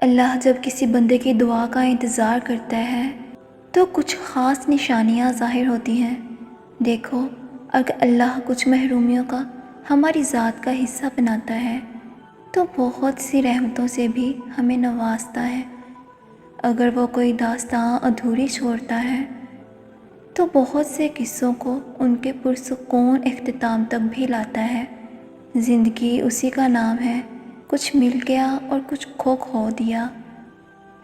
اللہ جب کسی بندے کی دعا کا انتظار کرتا ہے تو کچھ خاص نشانیاں ظاہر ہوتی ہیں۔ دیکھو، اگر اللہ کچھ محرومیوں کا ہماری ذات کا حصہ بناتا ہے تو بہت سی رحمتوں سے بھی ہمیں نوازتا ہے۔ اگر وہ کوئی داستاں ادھوری چھوڑتا ہے تو بہت سے قصوں کو ان کے پرسکون اختتام تک بھی لاتا ہے۔ زندگی اسی کا نام ہے، کچھ مل گیا اور کچھ کھو دیا۔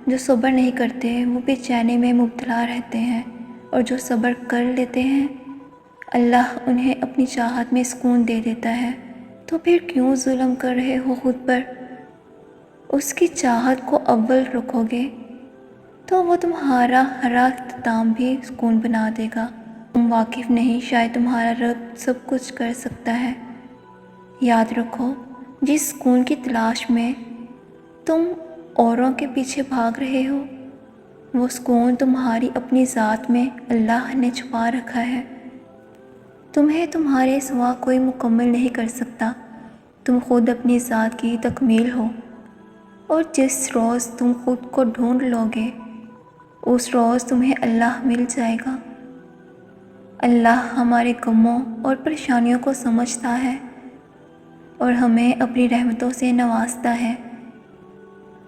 جو صبر نہیں کرتے وہ بے چینی میں مبتلا رہتے ہیں، اور جو صبر کر لیتے ہیں اللہ انہیں اپنی چاہت میں سکون دے دیتا ہے۔ تو پھر کیوں ظلم کر رہے ہو خود پر؟ اس کی چاہت کو اول رکھو گے تو وہ تمہارا ہر اختتام بھی سکون بنا دے گا۔ تم واقف نہیں، شاید تمہارا رب سب کچھ کر سکتا ہے۔ یاد رکھو، جس سکون کی تلاش میں تم اوروں کے پیچھے بھاگ رہے ہو، وہ سکون تمہاری اپنی ذات میں اللہ نے چھپا رکھا ہے۔ تمہیں تمہارے سوا کوئی مکمل نہیں کر سکتا۔ تم خود اپنی ذات کی تکمیل ہو، اور جس روز تم خود کو ڈھونڈ لو گے اس روز تمہیں اللہ مل جائے گا۔ اللہ ہمارے غموں اور پریشانیوں کو سمجھتا ہے اور ہمیں اپنی رحمتوں سے نوازتا ہے۔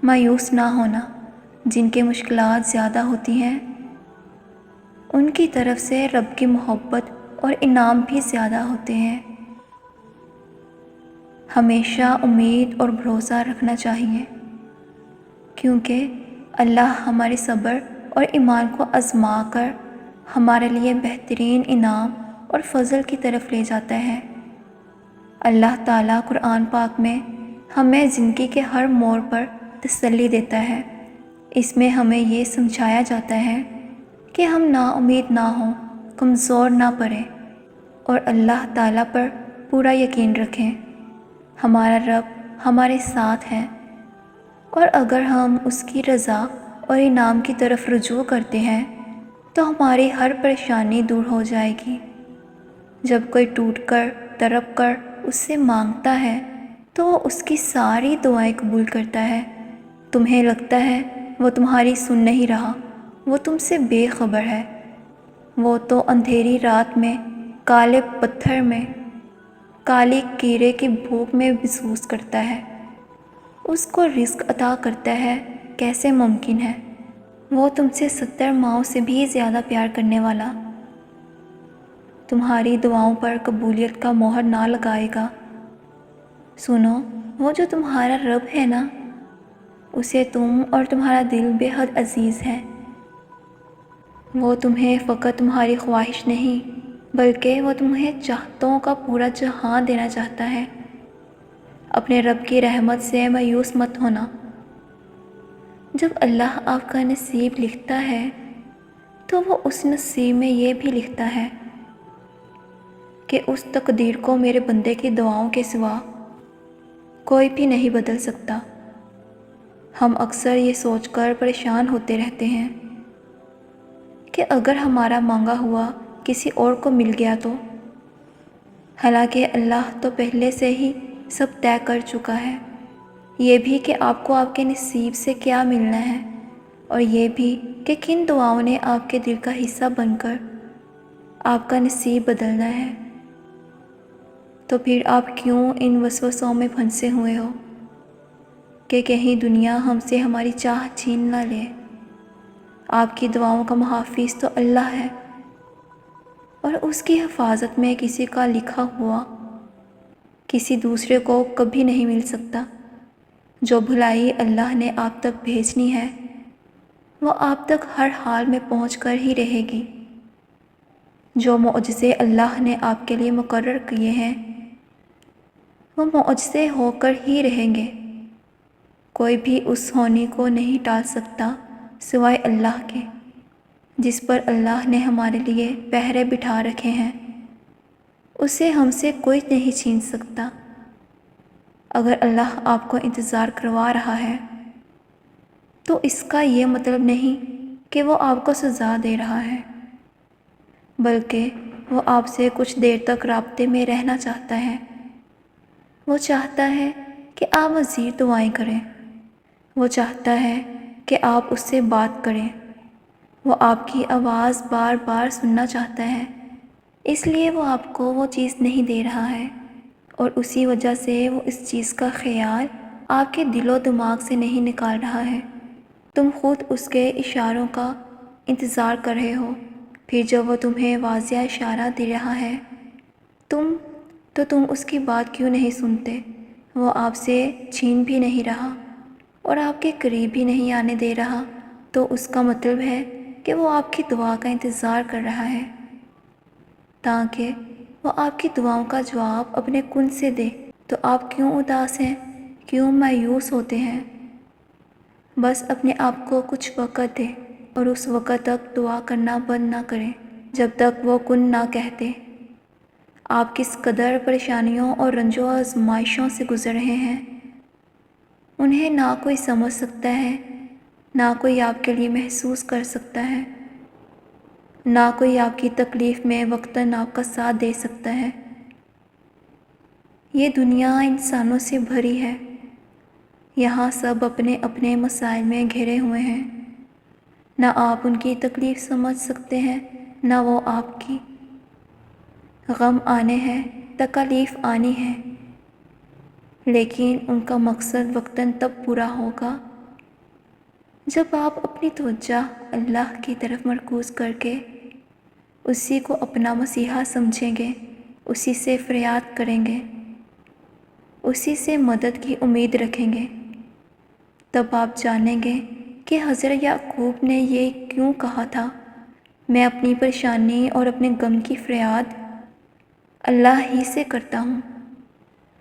مایوس نہ ہونا، جن کے مشکلات زیادہ ہوتی ہیں ان کی طرف سے رب کی محبت اور انعام بھی زیادہ ہوتے ہیں۔ ہمیشہ امید اور بھروسہ رکھنا چاہیے، کیونکہ اللہ ہمارے صبر اور ایمان کو آزما کر ہمارے لیے بہترین انعام اور فضل کی طرف لے جاتا ہے۔ اللہ تعالیٰ قرآن پاک میں ہمیں زندگی کے ہر موڑ پر تسلی دیتا ہے۔ اس میں ہمیں یہ سمجھایا جاتا ہے کہ ہم نا امید نہ ہوں، کمزور نہ پڑیں، اور اللہ تعالیٰ پر پورا یقین رکھیں۔ ہمارا رب ہمارے ساتھ ہے، اور اگر ہم اس کی رضا اور انعام کی طرف رجوع کرتے ہیں تو ہماری ہر پریشانی دور ہو جائے گی۔ جب کوئی ٹوٹ کر تڑپ کر اس سے مانگتا ہے تو وہ اس کی ساری دعائیں قبول کرتا ہے۔ تمہیں لگتا ہے وہ تمہاری سن نہیں رہا، وہ تم سے بے خبر ہے۔ وہ تو اندھیری رات میں، کالے پتھر میں، کالی کیڑے کی بھوک میں محسوس کرتا ہے۔ اس کو رزق عطا کرتا ہے، کیسے ممکن ہے؟ وہ تم سے 70 ماؤں سے بھی زیادہ پیار کرنے والا تمہاری دعاؤں پر قبولیت کا مہر نہ لگائے گا؟ سنو، وہ جو تمہارا رب ہے نا، اسے تم اور تمہارا دل بے حد عزیز ہے۔ وہ تمہیں فقط تمہاری خواہش نہیں بلکہ وہ تمہیں چاہتوں کا پورا جہان دینا چاہتا ہے۔ اپنے رب کی رحمت سے مایوس مت ہونا۔ جب اللہ آپ کا نصیب لکھتا ہے تو وہ اس نصیب میں یہ بھی لکھتا ہے کہ اس تقدیر کو میرے بندے کی دعاؤں کے سوا کوئی بھی نہیں بدل سکتا۔ ہم اکثر یہ سوچ کر پریشان ہوتے رہتے ہیں کہ اگر ہمارا مانگا ہوا کسی اور کو مل گیا تو، حالانکہ اللہ تو پہلے سے ہی سب طے کر چکا ہے۔ یہ بھی کہ آپ کو آپ کے نصیب سے کیا ملنا ہے، اور یہ بھی کہ کن دعاؤں نے آپ کے دل کا حصہ بن کر آپ کا نصیب بدلنا ہے۔ تو پھر آپ کیوں ان وسوسوں میں پھنسے ہوئے ہو کہ کہیں دنیا ہم سے ہماری چاہ چھین نہ لے؟ آپ کی دعاؤں کا محافظ تو اللہ ہے، اور اس کی حفاظت میں کسی کا لکھا ہوا کسی دوسرے کو کبھی نہیں مل سکتا۔ جو بھلائی اللہ نے آپ تک بھیجنی ہے وہ آپ تک ہر حال میں پہنچ کر ہی رہے گی۔ جو معجزے اللہ نے آپ کے لیے مقرر کیے ہیں وہ معجزے ہو کر ہی رہیں گے۔ کوئی بھی اس ہونے کو نہیں ٹال سکتا سوائے اللہ کے، جس پر اللہ نے ہمارے لیے پہرے بٹھا رکھے ہیں۔ اسے ہم سے کوئی نہیں چھین سکتا۔ اگر اللہ آپ کو انتظار کروا رہا ہے تو اس کا یہ مطلب نہیں کہ وہ آپ کو سزا دے رہا ہے، بلکہ وہ آپ سے کچھ دیر تک رابطے میں رہنا چاہتا ہے۔ وہ چاہتا ہے کہ آپ مزید دعائیں کریں۔ وہ چاہتا ہے کہ آپ اس سے بات کریں، وہ آپ کی آواز بار بار سننا چاہتا ہے، اس لیے وہ آپ کو وہ چیز نہیں دے رہا ہے، اور اسی وجہ سے وہ اس چیز کا خیال آپ کے دل و دماغ سے نہیں نکال رہا ہے۔ تم خود اس کے اشاروں کا انتظار کر رہے ہو، پھر جب وہ تمہیں واضح اشارہ دے رہا ہے تم اس کی بات کیوں نہیں سنتے؟ وہ آپ سے چھین بھی نہیں رہا اور آپ کے قریب بھی نہیں آنے دے رہا، تو اس کا مطلب ہے کہ وہ آپ کی دعا کا انتظار کر رہا ہے تاکہ وہ آپ کی دعاؤں کا جواب اپنے کن سے دے۔ تو آپ کیوں اداس ہیں، کیوں مایوس ہوتے ہیں؟ بس اپنے آپ کو کچھ وقت دیں اور اس وقت تک دعا کرنا بند نہ کریں جب تک وہ کن نہ کہتے۔ آپ کس قدر پریشانیوں اور رنج و آزمائشوں سے گزر رہے ہیں، انہیں نہ کوئی سمجھ سکتا ہے، نہ کوئی آپ کے لیے محسوس کر سکتا ہے، نہ کوئی آپ کی تکلیف میں وقتاً آپ کا ساتھ دے سکتا ہے۔ یہ دنیا انسانوں سے بھری ہے، یہاں سب اپنے اپنے مسائل میں گھرے ہوئے ہیں، نہ آپ ان کی تکلیف سمجھ سکتے ہیں نہ وہ آپ کی۔ غم آنے ہیں، تکالیف آنی ہے، لیکن ان کا مقصد وقتاً تب پورا ہوگا جب آپ اپنی توجہ اللہ کی طرف مرکوز کر کے اسی کو اپنا مسیحا سمجھیں گے، اسی سے فریاد کریں گے، اسی سے مدد کی امید رکھیں گے۔ تب آپ جانیں گے کہ حضرت یعقوب نے یہ کیوں کہا تھا، میں اپنی پریشانی اور اپنے غم کی فریاد اللہ ہی سے کرتا ہوں۔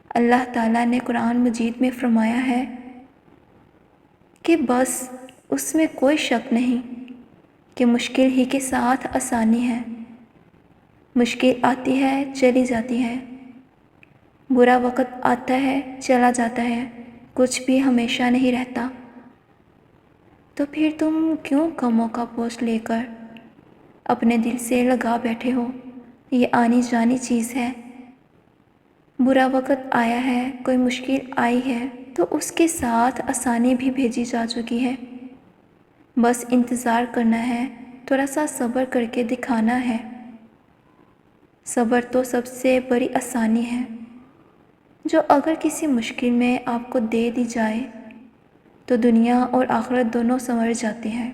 اللہ تعالیٰ نے قرآن مجید میں فرمایا ہے کہ بس اس میں کوئی شک نہیں کہ مشکل ہی کے ساتھ آسانی ہے، مشکل آتی ہے چلی جاتی ہے، برا وقت آتا ہے چلا جاتا ہے، کچھ بھی ہمیشہ نہیں رہتا۔ تو پھر تم کیوں غموں کا بوجھ لے کر اپنے دل سے لگا بیٹھے ہو؟ یہ آنی جانی چیز ہے۔ برا وقت آیا ہے، کوئی مشکل آئی ہے تو اس کے ساتھ آسانی بھی بھیجی جا چکی ہے، بس انتظار کرنا ہے، تھوڑا سا صبر کر کے دکھانا ہے۔ صبر تو سب سے بڑی آسانی ہے جو اگر کسی مشکل میں آپ کو دے دی جائے تو دنیا اور آخرت دونوں سنور جاتی ہیں۔